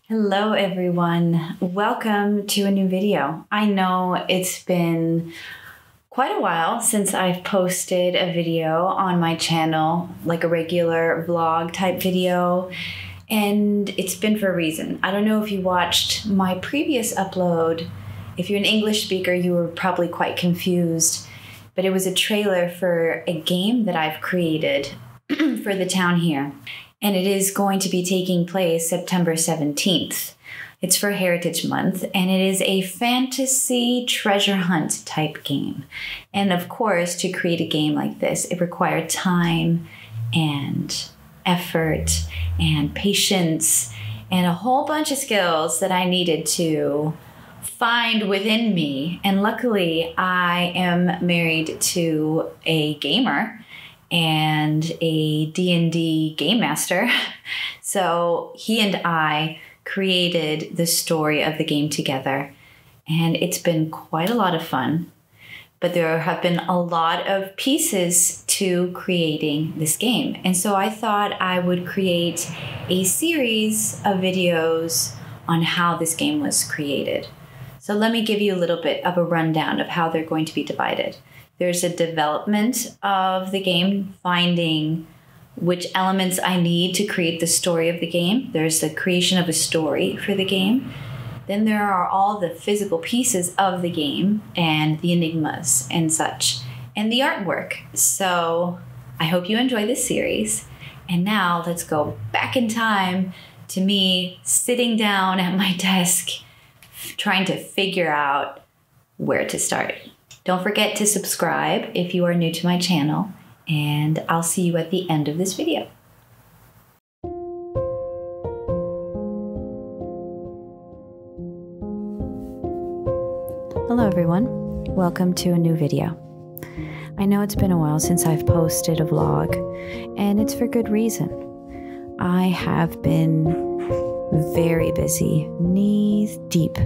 Hello everyone, welcome to a new video. I know it's been quite a while since I've posted a video on my channel, like a regular vlog type video, and it's been for a reason. I don't know if you watched my previous upload. If you're an English speaker, you were probably quite confused, but it was a trailer for a game that I've created for the town here. And it is going to be taking place September 17th. It's for Heritage Month, and it is a fantasy treasure hunt type game. And of course, to create a game like this, it required time and effort and patience and a whole bunch of skills that I needed to find within me. And luckily, I am married to a gamer and a D&D game master. So he and I created the story of the game together, and it's been quite a lot of fun. But there have been a lot of pieces to creating this game. And so I thought I would create a series of videos on how this game was created. So let me give you a little bit of a rundown of how they're going to be divided. There's a development of the game, finding which elements I need to create the story of the game. There's the creation of a story for the game. Then there are all the physical pieces of the game and the enigmas and such, and the artwork. So I hope you enjoy this series. And now let's go back in time to me sitting down at my desk, trying to figure out where to start. Don't forget to subscribe if you are new to my channel, and I'll see you at the end of this video. Hello everyone, welcome to a new video. I know it's been a while since I've posted a vlog, and it's for good reason. I have been very busy, knees deep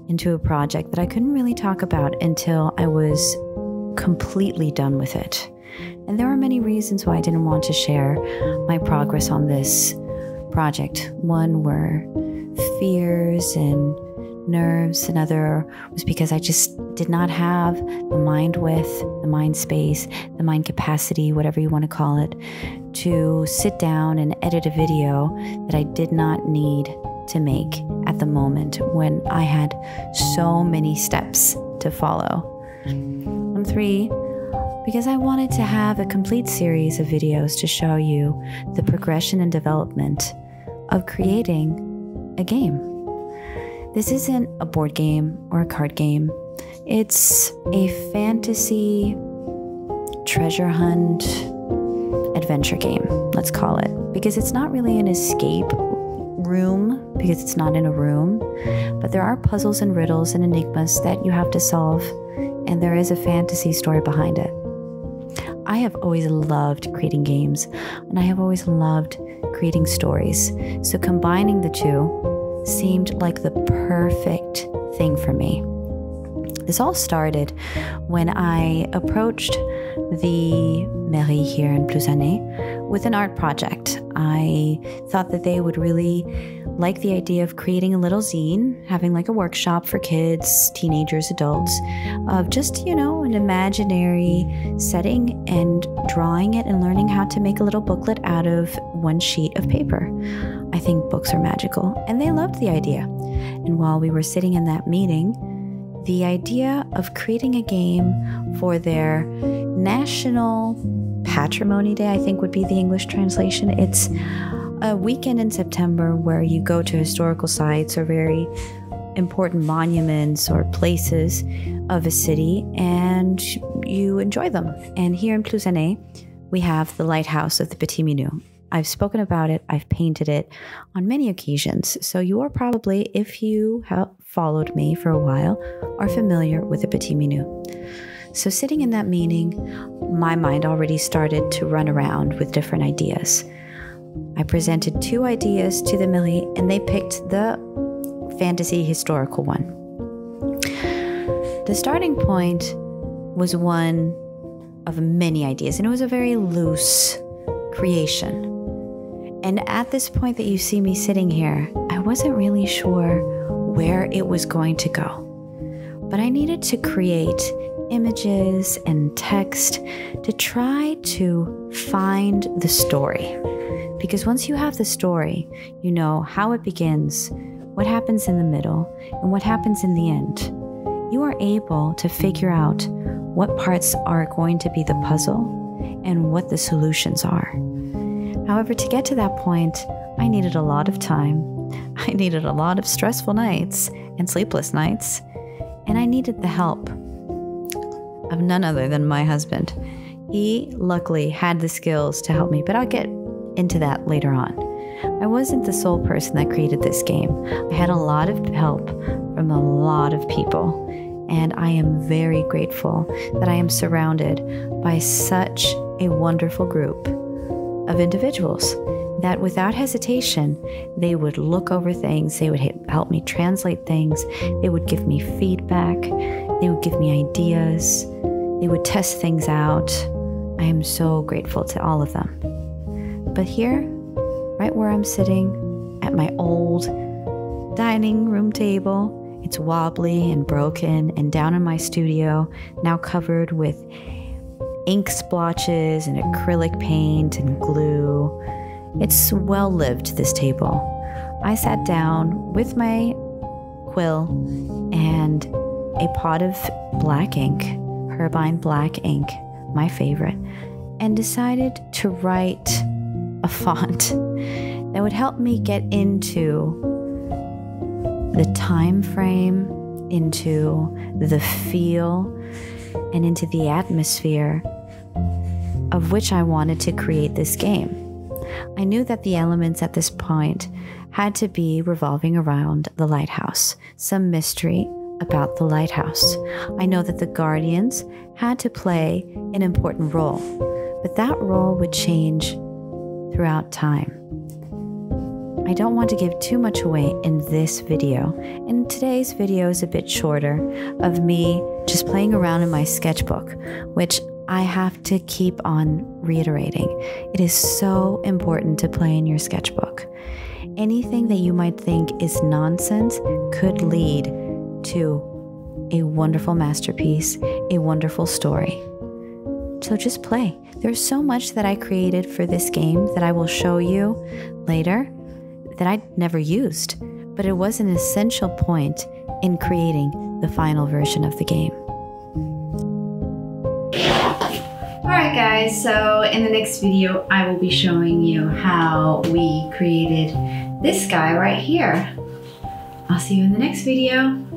into a project that I couldn't really talk about until I was completely done with it. And there are many reasons why I didn't want to share my progress on this project. One were fears and nerves. Another was because I just did not have the mind width, the mind space, the mind capacity, whatever you want to call it, to sit down and edit a video that I did not need to make at the moment when I had so many steps to follow. And 3, because I wanted to have a complete series of videos to show you the progression and development of creating a game. This isn't a board game or a card game. It's a fantasy treasure hunt adventure game, let's call it, because it's not really an escape room, because it's not in a room, but there are puzzles and riddles and enigmas that you have to solve, and there is a fantasy story behind it. I have always loved creating games, and I have always loved creating stories, so combining the two seemed like the perfect thing for me. This all started when I approached the mairie here in Plusané with an art project. I thought that they would really like the idea of creating a little zine, having like a workshop for kids, teenagers, adults, of just, you know, an imaginary setting and drawing it and learning how to make a little booklet out of one sheet of paper. I think books are magical, and they loved the idea. And while we were sitting in that meeting, the idea of creating a game for their National Patrimony Day, I think would be the English translation. It's a weekend in September where you go to historical sites or very important monuments or places of a city and you enjoy them. And here in Plusané, we have the lighthouse of the Petit Minou. I've spoken about it, I've painted it on many occasions, so you are probably, if you have followed me for a while, are familiar with the Petit Minou. So sitting in that meeting, my mind already started to run around with different ideas. I presented 2 ideas to the mairie, and they picked the fantasy historical one. The starting point was one of many ideas, and it was a very loose creation. And at this point that you see me sitting here, I wasn't really sure where it was going to go. But I needed to create images and text to try to find the story. Because once you have the story, you know how it begins, what happens in the middle, and what happens in the end. You are able to figure out what parts are going to be the puzzle and what the solutions are. However, to get to that point, I needed a lot of time. I needed a lot of stressful nights and sleepless nights, and I needed the help of none other than my husband. He luckily had the skills to help me, but I'll get into that later on. I wasn't the sole person that created this game. I had a lot of help from a lot of people, and I am very grateful that I am surrounded by such a wonderful group of individuals that without hesitation, they would look over things, they would help me translate things, they would give me feedback, they would give me ideas, they would test things out. I am so grateful to all of them. But here, right where I'm sitting at my old dining room table, it's wobbly and broken, and down in my studio, now covered with ink splotches and acrylic paint and glue. It's well lived, this table. I sat down with my quill and a pot of black ink, Herbine black ink, my favorite, and decided to write a font that would help me get into the time frame, into the feel, and into the atmosphere of which I wanted to create this game. I knew that the elements at this point had to be revolving around the lighthouse, some mystery about the lighthouse. I know that the guardians had to play an important role, but that role would change throughout time. I don't want to give too much away in this video, and today's video is a bit shorter of me just playing around in my sketchbook, which I have to keep on reiterating. It is so important to play in your sketchbook. Anything that you might think is nonsense could lead to a wonderful masterpiece, a wonderful story. So just play. There's so much that I created for this game that I will show you later that I never used, but it was an essential point in creating the final version of the game. Alright guys, so in the next video I will be showing you how we created this guy right here. I'll see you in the next video.